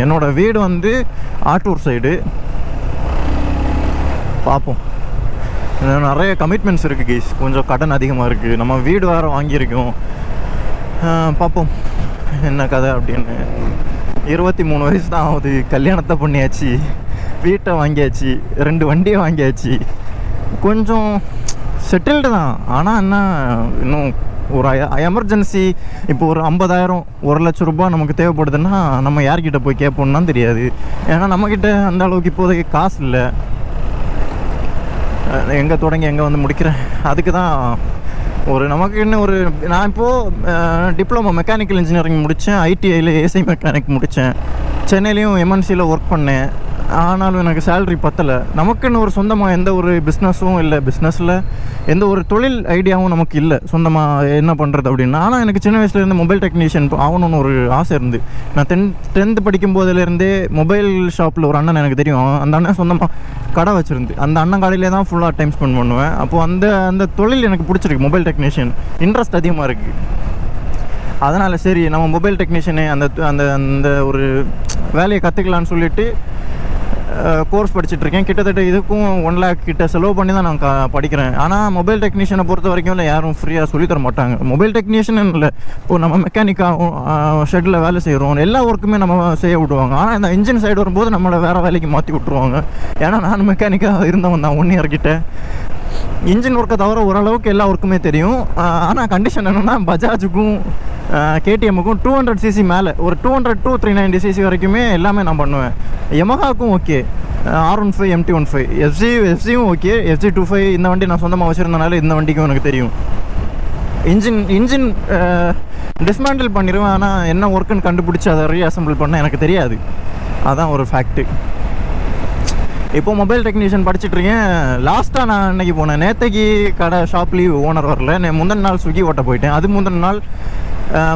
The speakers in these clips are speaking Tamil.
என்னோடய வீடு வந்து ஆட்டூர் சைடு. பார்ப்போம். நிறைய கமிட்மெண்ட்ஸ் இருக்குது கைஸ். கொஞ்சம் கடன் அதிகமாக இருக்குது. நம்ம வீடு வேறு வாங்கியிருக்கோம். பார்ப்போம் என்ன கதை அப்படின்னு. 23 வயசு தான் ஆகுது. கல்யாணத்தை பண்ணியாச்சு, வீட்டை வாங்கியாச்சு, 2 வண்டியை வாங்கியாச்சு. கொஞ்சம் செட்டில்டு தான். ஆனால் என்ன, இன்னும் ஒரு எமர்ஜென்சி இப்போ ஒரு 50,000 1,00,000 ரூபா நமக்கு தேவைப்படுதுன்னா நம்ம யார்கிட்ட போய் கேட்போம்னா தெரியாது. ஏன்னா நம்மக்கிட்ட அந்த அளவுக்கு இப்போதைக்கு காசு இல்லை. எங்கே தொடங்கி எங்கே வந்து முடிக்கிறேன். அதுக்கு தான் நமக்கு இன்னும் நான் இப்போது டிப்ளமோ மெக்கானிக்கல் இன்ஜினியரிங் முடித்தேன். ஐடிஐயில் ஏசி மெக்கானிக் முடித்தேன். சென்னையிலையும் எம்என்சியில் ஒர்க் பண்ணேன். ஆனாலும் எனக்கு சேலரி பத்தலை. நமக்குன்னு ஒரு சொந்தமாக எந்த ஒரு பிஸ்னஸும் இல்லை. பிஸ்னஸில் எந்த ஒரு தொழில் ஐடியாவும் நமக்கு இல்லை. சொந்தமாக என்ன பண்ணுறது அப்படின்னு. ஆனால் எனக்கு சின்ன வயசுலேருந்து மொபைல் டெக்னீஷியன் ஆகணும்னு ஒரு ஆசை இருந்து. நான் 10th படிக்கும் போதிலேருந்தே மொபைல் ஷாப்பில் ஒரு அண்ணன் எனக்கு தெரியும். அந்த அண்ணன் சொந்தமாக கடை வச்சுருந்து. அந்த அண்ணன் கடையிலே தான் ஃபுல்லாக டைம் ஸ்பெண்ட் பண்ணுவேன். அப்போது அந்த தொழில் எனக்கு பிடிச்சிருக்கு. மொபைல் டெக்னீஷியன் இன்ட்ரெஸ்ட் அதிகமாக இருக்குது. அதனால் சரி நம்ம மொபைல் டெக்னீஷியனு அந்த ஒரு வேலையை கற்றுக்கலான்னு சொல்லிவிட்டு கோர்ஸ் படிச்சுட்ருக்கேன். கிட்டத்தட்ட இதுக்கும் 1 lakh கிட்ட செலவு பண்ணி தான் நான் படிக்கிறேன். ஆனால் மொபைல் டெக்னீஷியனை பொறுத்த வரைக்கும் இல்லை, யாரும் ஃப்ரீயாக சொல்லித்தர மாட்டாங்க. மொபைல் டெக்னீஷியன் இல்லை, இப்போது நம்ம மெக்கானிக்காக ஷெட்டில் வேலை செய்கிறோம், எல்லா ஒர்க்குமே நம்ம செய்ய விட்டுவாங்க. ஆனால் இந்த இன்ஜின் சைடு வரும்போது நம்மளை வேறு வேலைக்கு மாற்றி விட்ருவாங்க. ஏன்னா நான் மெக்கானிக்காக இருந்தவன் தான் 1 year கிட்ட. இன்ஜின் ஒர்க்கை தவிர ஓரளவுக்கு எல்லா ஒர்க்குமே தெரியும். ஆனால் கண்டிஷன் என்னென்னா, பஜாஜுக்கும் கேடிஎம்முக்கும் 200cc மேலே, ஒரு 200 to 390cc வரைக்குமே எல்லாமே நான் பண்ணுவேன். யமஹாவுக்கும் okay, R15 MT15, எஃப்சியும் okay, FZ25 இந்த வண்டி நான் சொந்தமாக வச்சுருந்தனால இந்த வண்டிக்கும் எனக்கு தெரியும். இன்ஜின் டிஸ்மேண்டில் பண்ணிடுவேன். ஆனால் என்ன ஒர்க்குன்னு கண்டுபிடிச்சி அதை ரீஅசம்பிள் பண்ண எனக்கு தெரியாது. அதுதான் ஒரு ஃபேக்ட்டு. இப்போது மொபைல் டெக்னீஷியன் படிச்சுட்ருக்கேன். லாஸ்ட்டாக நான் இன்றைக்கி போனேன். நேற்றைக்கு கடை ஷாப் லீவ், ஓனர் வரல. முந்தின நாள் ஸ்விக்கி ஓட்ட போயிட்டேன். அது முந்தின நாள்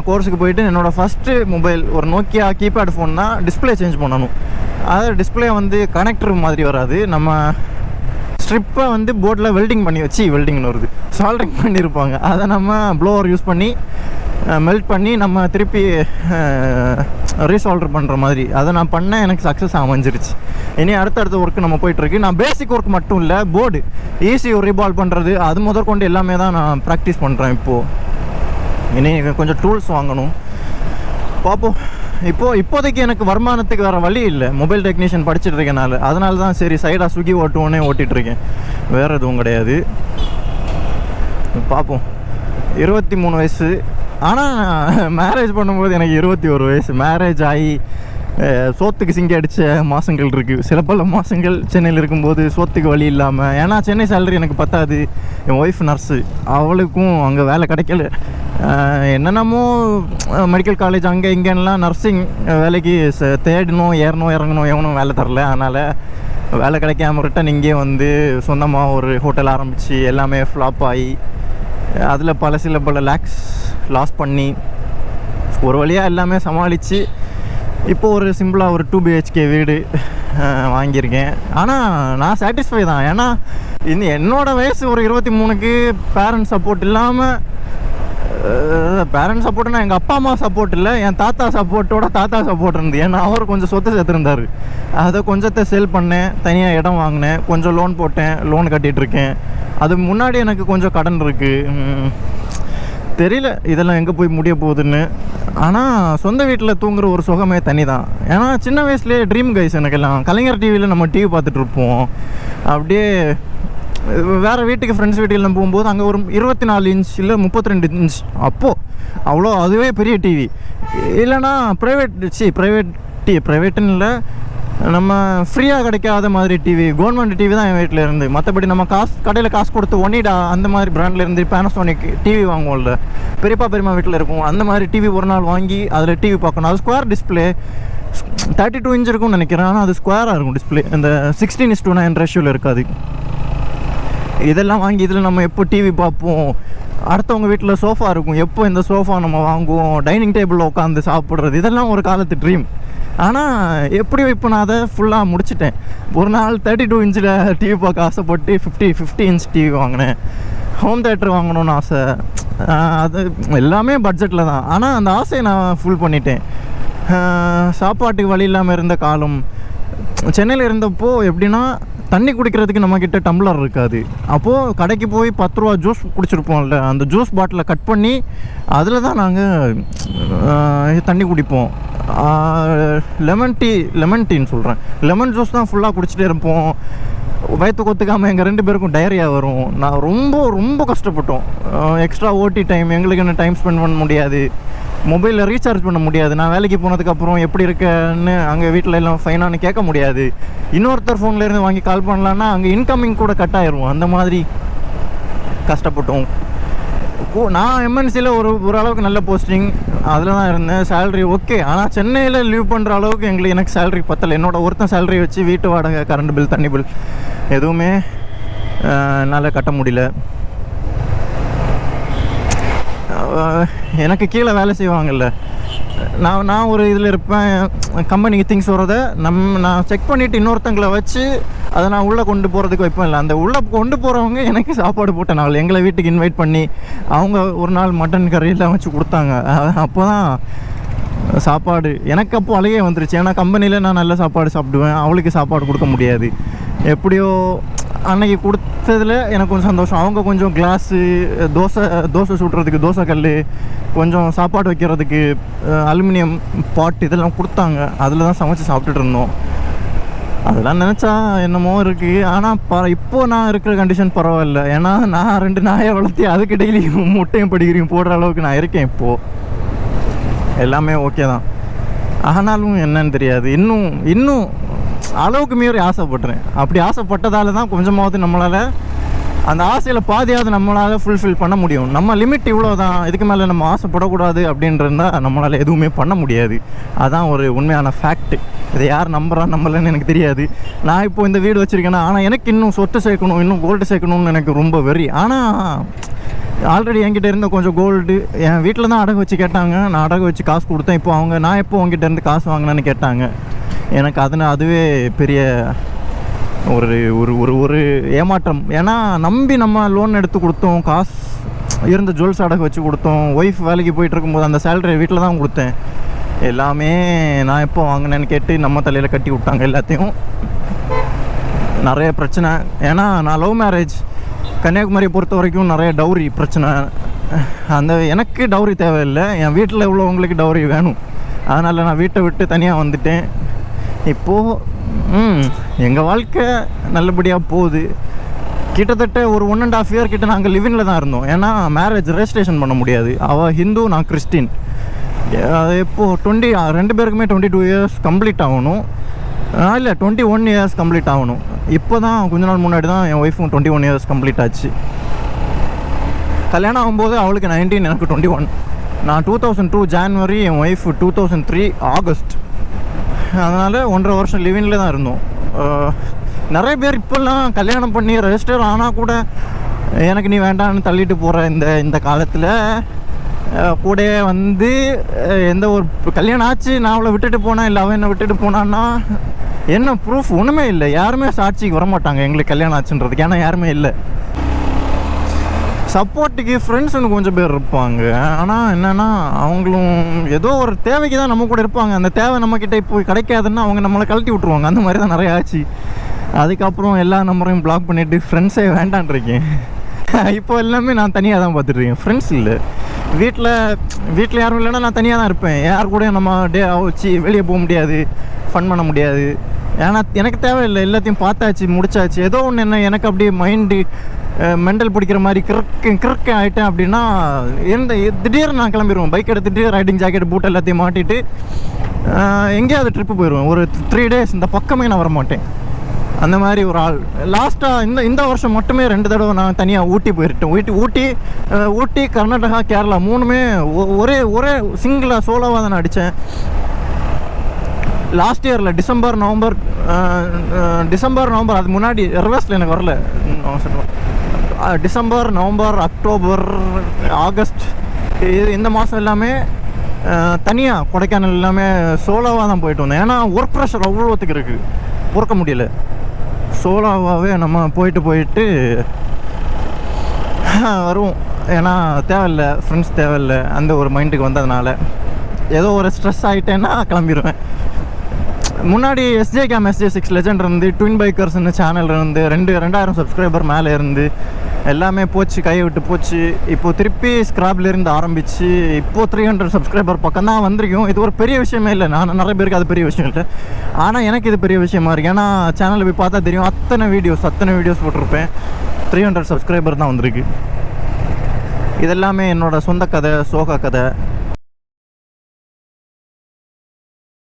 கோர்ஸுக்கு போயிட்டு என்னோடய ஃபஸ்ட்டு மொபைல் ஒரு நோக்கியா கீபேட் ஃபோன் தான். டிஸ்பிளே சேஞ்ச் பண்ணணும். அது டிஸ்பிளே வந்து கனெக்டர் மாதிரி வராது. நம்ம ஸ்ட்ரிப்பை வந்து போர்டில் வெல்டிங்னு வருது, சால்ட்ரிங் பண்ணியிருப்பாங்க. அதை நம்ம ப்ளோவர் யூஸ் பண்ணி மெல்ட் பண்ணி நம்ம திருப்பி ரீசால்டர் பண்ணுற மாதிரி அதை நான் பண்ணேன். எனக்கு சக்ஸஸ் அமைஞ்சிருச்சு. இனி அடுத்தடுத்த ஒர்க்கு நம்ம போயிட்டுருக்கு. நான் பேசிக் ஒர்க் மட்டும் இல்லை, போர்டு ஈஸி ஒரு ரீபால் பண்ணுறது அது முதற்கொண்டு எல்லாமே தான் நான் ப்ராக்டிஸ் பண்ணுறேன். இனி கொஞ்சம் டூல்ஸ் வாங்கணும். பார்ப்போம். இப்போதைக்கு எனக்கு வருமானத்துக்கு வேறு வழி இல்லை. மொபைல் டெக்னீஷியன் படிச்சுட்டு இருக்கனால அதனால தான் சரி சைடாக ஸ்விக்கி ஓட்டிகிட்ருக்கேன். வேறு எதுவும் கிடையாது. பார்ப்போம். 23 வயசு. ஆனால் மேரேஜ் பண்ணும்போது எனக்கு 21 வயசு. மேரேஜ் ஆகி சோத்துக்கு சிங்கி அடித்த மாதங்கள் இருக்குது. சில பல மாதங்கள் சென்னையில் இருக்கும்போது சோத்துக்கு வழி இல்லாமல். ஏன்னா சென்னை சேலரி எனக்கு பத்தாது. என் ஒய்ஃப் நர்ஸு, அவளுக்கும் அங்கே வேலை கிடைக்கல. என்னென்னமோ மெடிக்கல் காலேஜ் அங்கே இங்கேலாம் நர்சிங் வேலைக்கு தேடணும், ஏறணும் எவனும் வேலை தரல. அதனால் வேலை கிடைக்காம ரிட்டன் இங்கே வந்து சொந்தமாக ஒரு ஹோட்டல் ஆரம்பித்து எல்லாமே ஃப்ளாப் ஆகி அதில் சில பல லேக்ஸ் லாஸ் பண்ணி ஒரு வழியாக எல்லாமே சமாளித்து இப்போது ஒரு சிம்பிளாக ஒரு 2 BHK வீடு வாங்கியிருக்கேன். ஆனால் நான் சாட்டிஸ்ஃபை தான். ஏன்னா என்னோடய வயசு ஒரு 23க்கு பேரண்ட்ஸ் சப்போர்ட் இல்லாமல், பேரண்ட்ஸ் சப்போர்ட்னா எங்கள் அப்பா அம்மா சப்போர்ட் இல்லை, என் தாத்தா சப்போர்ட் இருந்து. ஏன்னா அவர் கொஞ்சம் சொத்து சேர்த்துருந்தார். அதை கொஞ்சத்தை சேல் பண்ணேன், தனியாக இடம் வாங்கினேன், கொஞ்சம் லோன் போட்டேன், லோன் கட்டிகிட்ருக்கேன். அது முன்னாடி எனக்கு கொஞ்சம் கடன் இருக்குது. தெரியல இதெல்லாம் எங்கே போய் முடிய போகுதுன்னு. ஆனால் சொந்த வீட்டில் தூங்குற ஒரு சுகமே தனி தான். ஏன்னா சின்ன வயசுலேயே ட்ரீம் கைஸ் எனக்கெல்லாம். கலைஞர் டிவியில் நம்ம டிவி பார்த்துட்ருப்போம். அப்படியே வேறு வீட்டுக்கு ஃப்ரெண்ட்ஸ் வீட்டுக்கெல்லாம் போகும்போது அங்கே ஒரு 24 inch இல்லை 32 inch அப்போது அவ்வளோ, அதுவே பெரிய டிவி. இல்லைனா ப்ரைவேட்டுன்னு இல்லை, நம்ம ஃப்ரீயாக கிடைக்காத மாதிரி டிவி, கவர்மெண்ட் டிவி தான் என் வீட்டில் இருந்து. மற்றபடி நம்ம கடையில் காசு கொடுத்து ஒனிடா அந்த மாதிரி பிராண்டில் இருந்து பேனசோனிக் டிவி வாங்குவோம்ல, பெரியப்பா வீட்டில் இருக்கும். அந்த மாதிரி டிவி ஒரு நாள் வாங்கி அதில் டிவி பார்க்கணும். அது ஸ்கொயர் டிஸ்பிளே 32 inch இருக்கும்னு நினைக்கிறேன். ஆனால் அது ஸ்கொயராக இருக்கும் டிஸ்பிளே, இந்த 16:9 ரேஷியோவில் இருக்காது. இதெல்லாம் வாங்கி இதில் நம்ம எப்போ டிவி பார்ப்போம். அடுத்தவங்க வீட்டில் சோஃபா இருக்கும், எப்போ இந்த சோஃபா நம்ம வாங்குவோம், டைனிங் டேபிளில் உட்காந்து சாப்பிட்றது, இதெல்லாம் ஒரு காலத்து ட்ரீம். ஆனால் எப்படியோ இப்போ நான் அதை ஃபுல்லாக முடிச்சிட்டேன். ஒரு நாள் 32 inch டிவி பார்க்க ஆசைப்பட்டு 50 inch டிவி வாங்கினேன். ஹோம் தேட்டர் வாங்கணும்னு ஆசை. அது எல்லாமே பட்ஜெட்டில் தான். ஆனால் அந்த ஆசையை நான் ஃபுல் பண்ணிட்டேன். சாப்பாட்டுக்கு வழி இல்லாமல் இருந்த காலம். சென்னையில் இருந்தப்போ எப்படின்னா தண்ணி குடிக்கிறதுக்கு நம்மக்கிட்ட டம்ளர் இருக்காது. அப்போது கடைக்கு போய் 10 ரூபா ஜூஸ் குடிச்சிருப்போம்ல, அந்த ஜூஸ் பாட்டிலை கட் பண்ணி அதில் தான் நாங்கள் தண்ணி குடிப்போம். லெமன் டீன்னு சொல்கிறேன், லெமன் ஜூஸ் தான் ஃபுல்லாக குடிச்சிட்டே இருப்போம். வயிற்றுக்கு ஒத்துக்காமல் எங்கள் 2 பேருக்கும் டயரியா வரும். நான் ரொம்ப ரொம்ப கஷ்டப்பட்டோம். எக்ஸ்ட்ரா ஓடி டைம், எங்களுக்கு என்ன டைம் ஸ்பெண்ட் பண்ண முடியாது, மொபைலில் ரீசார்ஜ் பண்ண முடியாது. நான் வேலைக்கு போனதுக்கப்புறம் எப்படி இருக்கேன்னு அங்கே வீட்டில் எல்லாம் ஃபைனானு கேட்க முடியாது. இன்னொருத்தர் ஃபோன்லேருந்து வாங்கி கால் பண்ணலான்னா அங்கே இன்கமிங் கூட கட் ஆயிரும். அந்த மாதிரி கஷ்டப்பட்டோம். நான் எம்என்சியில் ஓரளவுக்கு நல்ல போஸ்டிங் அதில் தான் இருந்தேன். Salary okay. ஆனால் சென்னையில் லீவ் பண்ணுற அளவுக்கு எனக்கு சேலரி பத்தலை. ஒருத்தன் சேலரி வச்சு வீட்டு வாடகை, கரண்ட் பில், தண்ணி பில் எதுவுமே என்னால் கட்ட முடியல. எனக்கு கீழே வேலை செய்வாங்கல்ல, நான் ஒரு இதில் இருப்பேன். கம்பெனிக்கு திங்ஸ் வரதை நான் செக் பண்ணிவிட்டு இன்னொருத்தங்களை வச்சு அதை நான் உள்ளே கொண்டு போகிறதுக்கு வைப்பேன். இல்லை, அந்த உள்ளே கொண்டு போகிறவங்க எனக்கு சாப்பாடு போட்ட நாள் எங்களை வீட்டுக்கு இன்வைட் பண்ணி அவங்க ஒரு நாள் மட்டன் கறியெல்லாம் வச்சு கொடுத்தாங்க. அப்போ தான் சாப்பாடு எனக்கு அப்போ அழகே வந்துருச்சு. ஏன்னா கம்பெனியில் நான் நல்ல சாப்பாடு சாப்பிடுவேன், அவளுக்கு சாப்பாடு கொடுக்க முடியாது. எப்படியோ அன்னைக்கு கொடுத்ததில் எனக்கு கொஞ்சம் சந்தோஷம். அவங்க கொஞ்சம் கிளாஸு, தோசை சுடுறதுக்கு தோசை கல், கொஞ்சம் சாப்பாடு வைக்கிறதுக்கு அலுமினியம் பாட் இதெல்லாம் கொடுத்தாங்க. அதில் தான் சமைச்சு சாப்பிட்டுட்டு இருந்தோம். அதெல்லாம் நினச்சா என்னமோ இருக்குது. ஆனால் இப்போது நான் இருக்கிற கண்டிஷன் பரவாயில்ல. ஏன்னா நான் 2 நாயை வளர்த்தி அதுக்கு டெய்லி முட்டையும் படிக்கிறீங்க போடுற அளவுக்கு நான் இருக்கேன். இப்போது எல்லாமே ஓகே தான். ஆனாலும் என்னன்னு தெரியாது, இன்னும் அளவுக்கு மீறி ஆசைப்படுறேன். அப்படி ஆசைப்பட்டதால தான் கொஞ்சமாவது நம்மளால் அந்த ஆசையில் பாதியாவது நம்மளால் ஃபுல்ஃபில் பண்ண முடியும். நம்ம லிமிட் இவ்வளோ தான், இதுக்கு மேலே நம்ம ஆசைப்படக்கூடாது அப்படின்றதான் நம்மளால் எதுவுமே பண்ண முடியாது. அதுதான் ஒரு உண்மையான ஃபேக்ட்டு. இதை யார் நம்பலன்னு எனக்கு தெரியாது. நான் இப்போது இந்த வீடு வச்சுருக்கேன்னா, ஆனால் எனக்கு இன்னும் சொத்து சேர்க்கணும், இன்னும் கோல்டு சேர்க்கணும்னு எனக்கு ரொம்ப வெறி. ஆனால் ஆல்ரெடி என்கிட்ட இருந்த கொஞ்சம் கோல்டு என் வீட்டில் தான் அடகு வச்சு கேட்டாங்க. நான் அடகு வச்சு காசு கொடுத்தேன். இப்போ நான் எப்போ உங்ககிட்ட இருந்து காசு வாங்கினேன்னு கேட்டாங்க. எனக்கு அதுவே பெரிய ஒரு ஒரு ஒரு ஒரு ஏமாற்றம். ஏன்னா நம்பி நம்ம லோன் எடுத்து கொடுத்தோம், காசு இருந்த ஜுவல்ஸ் அடகு வச்சு கொடுத்தோம். ஒய்ஃப் வேலைக்கு போயிட்டு இருக்கும்போது அந்த சேலரி வீட்டில் தான் கொடுத்தேன். எல்லாமே நான் எப்போ வாங்கினேன்னு கேட்டு நம்ம தலையில் கட்டி விட்டாங்க எல்லாத்தையும். நிறைய பிரச்சனை. ஏன்னா நான் லவ் மேரேஜ், கன்னியாகுமரியை பொறுத்த வரைக்கும் நிறைய டவுரி பிரச்சனை. எனக்கு டவுரி தேவையில்லை, என் வீட்டில் உள்ளவங்களுக்கு டவுரி வேணும். அதனால் நான் வீட்டை விட்டு தனியாக வந்துட்டேன். இப்போது எங்கள் வாழ்க்கை நல்லபடியாக போகுது. கிட்டத்தட்ட ஒரு 1.5 இயர் கிட்ட நாங்கள் லிவிங்கில் தான் இருந்தோம். ஏன்னா மேரேஜ் ரெஜிஸ்ட்ரேஷன் பண்ண முடியாது. அவள் ஹிந்து, நான் கிறிஸ்டின். அது இப்போது 2 பேருக்குமே 22 இயர்ஸ் கம்ப்ளீட் ஆகணும். இல்லை 21 இயர்ஸ் கம்ப்ளீட் ஆகணும். இப்போ தான் கொஞ்ச நாள் முன்னாடி தான் என் ஒய்ஃபும் 21 இயர்ஸ் கம்ப்ளீட் ஆச்சு. கல்யாணம் ஆகும்போது அவளுக்கு 19, எனக்கு 21. நான் 2002 ஜான்வரி, என் ஒய்ஃப் 2003 ஆகஸ்ட். அதனால் 1.5 வருஷம் லிவிங்கில் தான் இருந்தோம். நிறைய பேர் இப்போல்லாம் கல்யாணம் பண்ணி ரெஜிஸ்டர் ஆனால் கூட எனக்கு நீ வேண்டான்னு தள்ளிட்டு போகிற இந்த காலத்தில் கூட எந்த ஒரு கல்யாணம் ஆச்சு நான் அவளை விட்டுட்டு போனேன், இல்லை அவன் என்னை விட்டுட்டு போனான்னா என்ன ப்ரூஃப்? ஒன்றுமே இல்லை. யாருமே சாட்சிக்கு வரமாட்டாங்க எங்களுக்கு கல்யாணம் ஆச்சுன்றதுக்கு. ஏன்னா யாருமே இல்லை. சப்போர்ட்டுக்கு ஃப்ரெண்ட்ஸுன்னு கொஞ்சம் பேர் இருப்பாங்க. ஆனால் என்னென்னா அவங்களும் ஏதோ ஒரு தேவைக்கு தான் நம்ம கூட இருப்பாங்க. அந்த தேவை நம்மக்கிட்ட இப்போ கிடைக்காதுன்னா அவங்க நம்மளை கழட்டி விட்ருவாங்க. அந்த மாதிரி தான் நிறையா ஆச்சு. அதுக்கப்புறம் எல்லா நம்பரையும் பிளாக் பண்ணிவிட்டு ஃப்ரெண்ட்ஸே வேண்டான்ருக்கேன். இப்போ எல்லாமே நான் தனியாக தான் பார்த்துட்ருக்கேன், ஃப்ரெண்ட்ஸ் இல்லை. வீட்டில் யாரும் இல்லைன்னா நான் தனியாக தான் இருப்பேன். யார் கூட நம்ம வச்சு வெளியே போக முடியாது, ஃபன் பண்ண முடியாது. ஏன்னா எனக்கு தேவையில்லை, எல்லாத்தையும் பார்த்தாச்சு, முடிச்சாச்சு. ஏதோ ஒன்று எனக்கு அப்படியே மைண்டு மெண்டல் பிடிக்கிற மாதிரி கிறுக்க ஆகிட்டேன் அப்படின்னா திடீர்னு நான் கிளம்பிடுவேன். பைக் எடுத்துகிட்டு ரைடிங் ஜாக்கெட், பூட் எல்லாத்தையும் மாட்டிட்டு எங்கேயாவது ட்ரிப்பு போயிடுவேன். ஒரு 3 டேஸ் இந்த பக்கமே நான் வரமாட்டேன். அந்த மாதிரி ஒரு ஆள். லாஸ்ட்டாக இந்த வருஷம் மட்டுமே 2 தடவை நான் தனியாக ஊட்டி போயிருட்டேன். ஊட்டி கர்நாடகா, கேரளா 3மே ஒரே சிங்கிளாக சோலோவாக தான் நான் அடித்தேன். லாஸ்ட் இயரில் டிசம்பர், நவம்பர், அது முன்னாடி ரிவர்ஸில் எனக்கு வரல. டிசம்பர், நவம்பர், அக்டோபர், ஆகஸ்ட் இந்த மாதம் எல்லாமே தனியாக கொடைக்கானல் எல்லாமே சோலோவாக தான் போயிட்டு வந்தேன். ஏன்னா ஒர்க் ப்ரெஷர் அவ்வளோத்துக்கு இருக்குது, பொறுக்க முடியல. சோலோவாகவே நம்ம போயிட்டு வருவோம். ஏன்னா தேவையில்லை, ஃப்ரெண்ட்ஸ் தேவையில்லை, அந்த ஒரு மைண்டுக்கு வந்ததுனால. ஏதோ ஒரு ஸ்ட்ரெஸ் ஆகிட்டேன்னா கிளம்பிடுவேன். முன்னாடி SJ Cam SJ6 லெஜெண்ட் இருந்து, ட்வின் பைக்கர்ஸ்னு சேனல் இருந்து 2000 சப்ஸ்கிரைபர் மேலே இருந்து எல்லாமே போச்சு, கையை விட்டு போச்சு. இப்போது திருப்பி ஸ்க்ராப்லேருந்து ஆரம்பித்து இப்போது 300 சப்ஸ்கிரைபர் பக்கம் தான் வந்திருக்கும். இது ஒரு பெரிய விஷயமே இல்லை. நான் நிறைய பேருக்கு அது பெரிய விஷயம் இல்லை, ஆனால் எனக்கு இது பெரிய விஷயமா இருக்குது. ஏன்னா சேனலில் போய் பார்த்தா தெரியும், அத்தனை வீடியோஸ் போட்டிருப்பேன். 300 சப்ஸ்கிரைபர் தான் வந்திருக்கு. இதெல்லாமே என்னோடய சொந்த கதை, சோக கதை.